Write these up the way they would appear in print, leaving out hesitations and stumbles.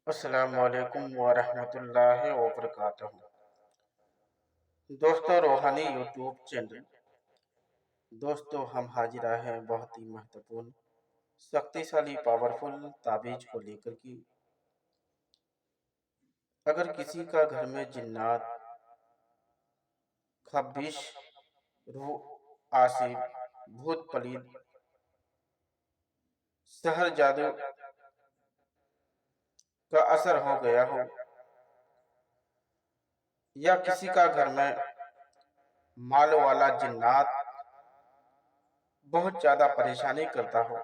अस्सलाम वालेकुम वरहमतुल्लाहि वबरकातुहू। दोस्तों, रूहानी यूट्यूब चैनल। दोस्तों, हम हाजिर आए हैं बहुत ही महत्वपूर्ण शक्तिशाली पावरफुल ताबीज को लेकर की। अगर किसी का घर में जिन्नात, खब्बिश, रूह आसिब, भूत पलीद, सहर जादू का असर हो गया हो, या किसी का घर में माल वाला जिन्नात बहुत ज्यादा परेशानी करता हो,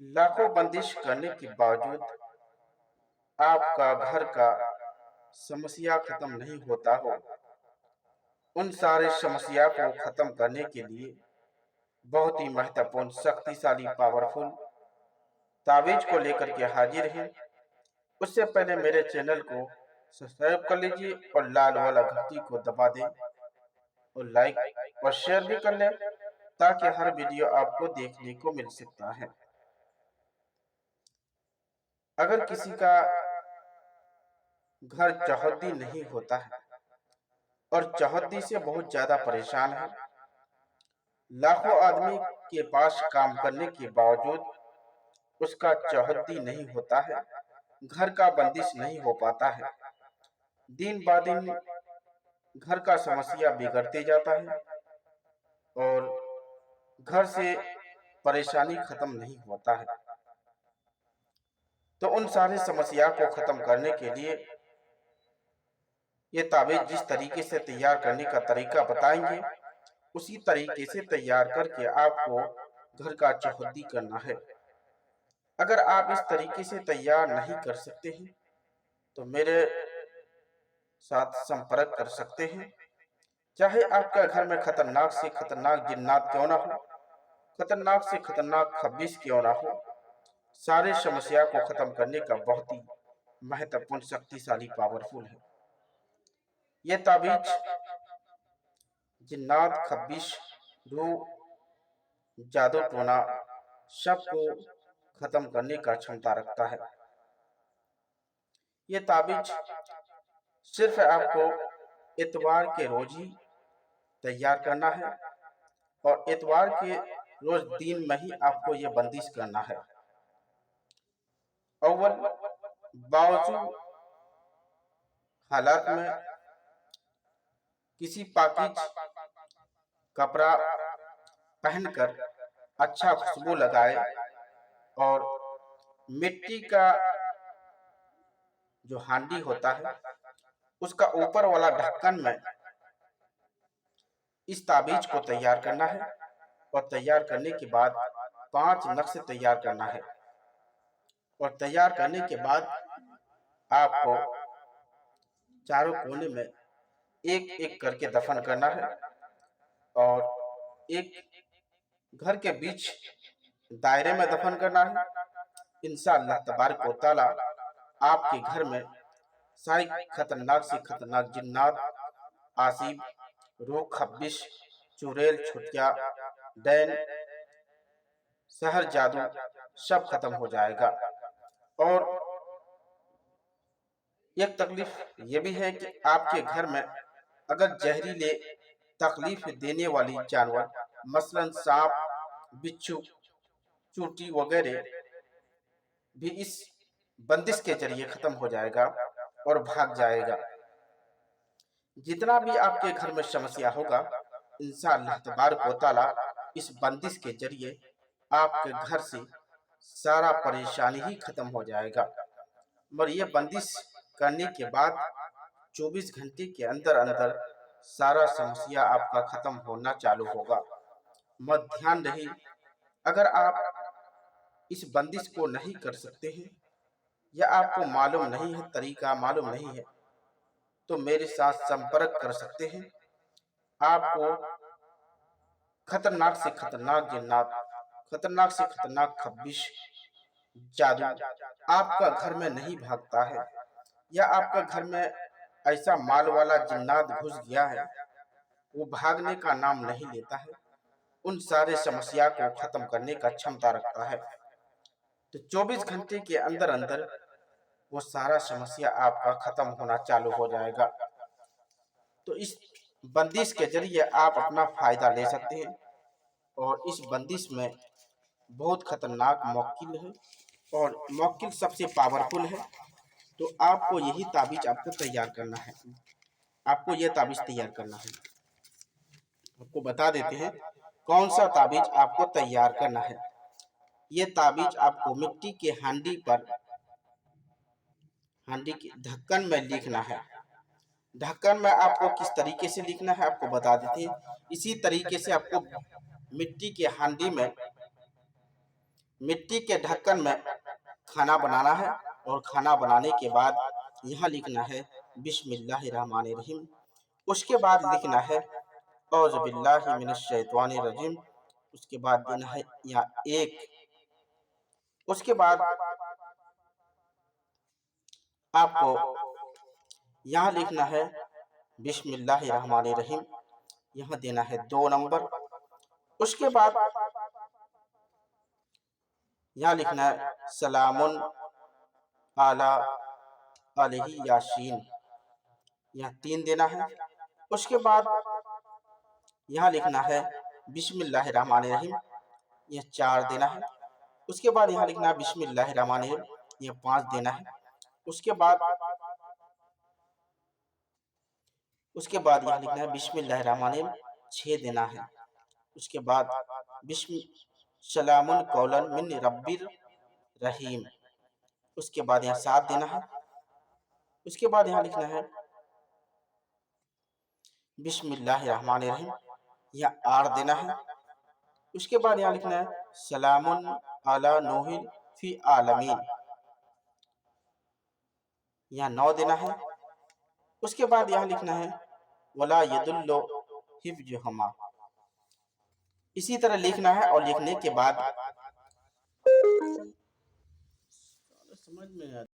लाखों बंदिश करने के बावजूद आपका घर का समस्या खत्म नहीं होता हो, उन सारे समस्या को खत्म करने के लिए बहुत ही महत्वपूर्ण शक्तिशाली पावरफुल ताबीज को लेकर के हाजिर हैं। उससे पहले मेरे चैनल को सब्सक्राइब कर लीजिए और लाल वाला घंटी को दबा दें और लाइक और शेयर भी कर लें, ताकि हर वीडियो आपको देखने को मिल सकता है। अगर किसी का घर चौहद्दी नहीं होता है और चौहद्दी से बहुत ज्यादा परेशान है, लाखों आदमी के पास काम करने के बावजूद उसका चौहद्दी नहीं होता है, घर का बंदिश नहीं हो पाता है, दिन ब दिन घर का समस्या बिगड़ते जाता है और घर से परेशानी खत्म नहीं होता है, तो उन सारी समस्या को खत्म करने के लिए ये ताबीज जिस तरीके से तैयार करने का तरीका बताएंगे, उसी तरीके से तैयार करके आपको घर का चौहद्दी करना है। अगर आप इस तरीके से तैयार नहीं कर सकते हैं तो मेरे साथ संपर्क कर सकते हैं। चाहे आपका घर में खतरनाक से खतरनाक जिन्नात क्यों ना हो, खतरनाक से खतरनाक खब्बिस क्यों ना हो, सारे समस्या को खत्म करने का बहुत ही महत्वपूर्ण शक्तिशाली पावरफुल है। यह ताबीज जिन्नात, खब्बिश, रूह, जादू टोना सबको खत्म करने का क्षमता रखता है। ये ताबीज सिर्फ आपको इतवार के रोज ही तैयार करना है और इतवार के रोज दिन में ही आपको ये बंदिश करना है। अव्वल, बावजूद हालात में किसी पाकिज कपड़ा पहनकर अच्छा खुशबू लगाए और मिट्टी का जो हांडी होता है उसका ऊपर वाला ढक्कन में इस ताबीज को तैयार करना है और तैयार करने के बाद 5 नक्शे तैयार करना है और तैयार करने के बाद आपको चारों कोने में एक एक करके दफन करना है और एक घर के बीच दायरे में दफन करना है। इंशाअल्लाह तबारक व तआला आपके घर में सारी खतरनाक से खतरनाक जिन्नात, आसिब, रूह, खब्बिश, चुड़ैल, छुटिया, डैन, सहर जादू सब खत्म हो जाएगा। और एक तकलीफ ये भी है कि आपके घर में अगर जहरीले तकलीफ देने वाली जानवर, मसलन सांप, बिच्छू, चूंटी वगैरह भी इस बंदिश के जरिए खत्म हो जाएगा और भाग जाएगा। जितना भी आपके घर में समस्या होगा, इंशाअल्लाह तबारक व तआला इस बंदिश के जरिए आपके घर से सारा परेशानी ही खत्म हो जाएगा। और ये बंदिश करने के बाद 24 घंटे के अंदर अंदर सारा समस्या आपका खत्म होना चालू होगा। मत ध्यान रहे, अगर आप इस बंदिश को नहीं कर सकते हैं या आपको मालूम नहीं है, तरीका मालूम नहीं है, तो मेरे साथ संपर्क कर सकते हैं। आपको खतरनाक से खतरनाक जिन्नात, खतरनाक से खतरनाक खब्बिश, जादू आपका घर में नहीं भागता है या आपका घर में ऐसा माल वाला जिन्नात घुस गया है, वो भागने का नाम नहीं लेता है, उन सारे समस्या को खत्म करने का क्षमता रखता है। तो 24 घंटे के अंदर अंदर वो सारा समस्या आपका खत्म होना चालू हो जाएगा। तो इस बंदिश के जरिए आप अपना फायदा ले सकते हैं और इस बंदिश में बहुत खतरनाक मौक्किल है और मौक्किल सबसे पावरफुल है। तो आपको यही ताबीज आपको तैयार करना है। आपको यह ताबीज तैयार करना है। आपको बता देते हैं कौन सा ताबीज आपको तैयार करना है। ये ताबीज आपको मिट्टी के हांडी के ढक्कन में लिखना है। ढक्कन में आपको किस तरीके से लिखना है आपको बता देते हैं। इसी तरीके से आपको मिट्टी के हांडी में, मिट्टी के ढक्कन में खाना बनाना है और खाना बनाने के बाद यहाँ लिखना है बिस्मिल्लाहिर्रहमानिर्रहीम। उसके बाद लिखना है औज़ु बिल्लाहि मिनश शैतानिर रजीम। उसके बाद देना है या एक। उसके बाद आपको यहाँ लिखना है बिस्मिल्लाहिर्रहमानिर्रहीम, यहाँ देना है 2 नंबर। उसके बाद यहाँ लिखना है सलामुन अला अलैहि यासीन, यहाँ 3 देना है। उसके बाद यहाँ लिखना है बिस्मिल्लाहिर्रहमानिर्रहीम, यह 4 देना है। उसके बाद यहाँ लिखना है बिस्मिल्लाहिर्रहमानिर्रहीम, यह 5 देना है। उसके बाद यहाँ लिखना है बिस्मिल्लाहिर्रहमानिर्रहीम, 6 देना है। उसके बाद बिस्मि सलामुन कौलन मिन रब्बिर रहीम, उसके बाद यहाँ 7 देना है। उसके बाद यहाँ लिखना है बिस्मिल्लाहिर्रहमानिर्रहीम, यह 8 देना है। उसके बाद यहाँ लिखना है सलामुन अला नूहिन फी आलमीन, यहाँ 9 देना है। उसके बाद यहाँ लिखना है वला यदुल्लु हिफ्जुहुमा। इसी तरह लिखना है और लिखने के बाद समझ में